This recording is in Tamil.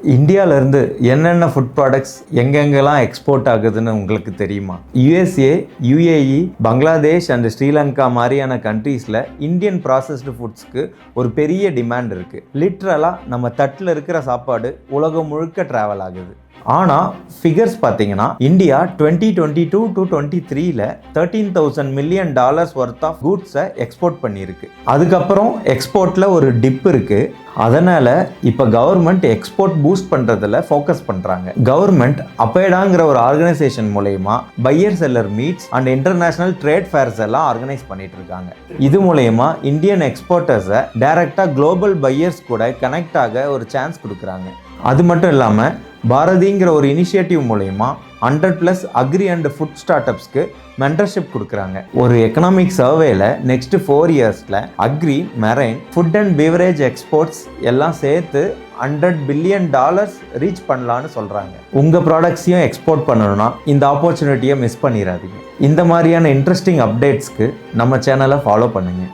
இந்தியாவிலேருந்து என்னென்ன ஃபுட் ப்ராடக்ட்ஸ் எங்கெங்கெல்லாம் எக்ஸ்போர்ட் ஆகுதுன்னு உங்களுக்கு தெரியுமா? USA, UAE, Bangladesh and Sri Lanka மாதிரியான கண்ட்ரீஸில் இந்தியன் ப்ராசஸ்டு ஃபுட்ஸ்க்கு ஒரு பெரிய டிமாண்ட் இருக்குது. லிட்ரலாக நம்ம தட்டில் இருக்கிற சாப்பாடு உலகம் முழுக்க ட்ராவல் ஆகுது. ஆனால் ஃபிகர்ஸ் பார்த்தீங்கன்னா இந்தியா 2022 to 23ல் $13,000 மில்லியன் ஒர்த் ஆஃப் கூட்ஸை எக்ஸ்போர்ட் பண்ணியிருக்கு. அதுக்கப்புறம் எக்ஸ்போர்ட்டில் ஒரு டிப் இருக்குது. அதனால் இப்போ கவர்மெண்ட் எக்ஸ்போர்ட் பூஸ்ட் பண்ணுறதுல ஃபோக்கஸ் பண்ணுறாங்க. கவர்மெண்ட் அப்பேடாங்கிற ஒரு ஆர்கனைசேஷன் மூலயமா buyer seller meets and international trade fairs எல்லாம் ஆர்கனைஸ் பண்ணிட்டு இருக்காங்க. இது மூலயமா இந்தியன் எக்ஸ்போர்ட்டர்ஸை டைரெக்டாக குளோபல் பையர்ஸ் கூட கனெக்ட் ஆக ஒரு சான்ஸ் கொடுக்குறாங்க. அது மட்டும் இல்லாமல் பாரதிங்கிற ஒரு இனிஷியேட்டிவ் மூலயமா 100+ அக்ரி அண்ட் ஃபுட் ஸ்டார்ட் அப்ஸ்க்கு மென்டர்ஷிப் கொடுக்குறாங்க. ஒரு எக்கனாமிக் சர்வேல நெக்ஸ்ட் 4 இயர்ஸில் agri, marine, food and beverage exports எல்லாம் சேர்த்து $100 பில்லியன் ரீச் பண்ணலான்னு சொல்கிறாங்க. உங்கள் ப்ராடக்ட்ஸையும் எக்ஸ்போர்ட் பண்ணணும்னா இந்த ஆப்பர்ச்சுனிட்டியை மிஸ் பண்ணிடாதீங்க. இந்த மாதிரியான இன்ட்ரெஸ்டிங் அப்டேட்ஸ்க்கு நம்ம சேனலை ஃபாலோ பண்ணுங்கள்.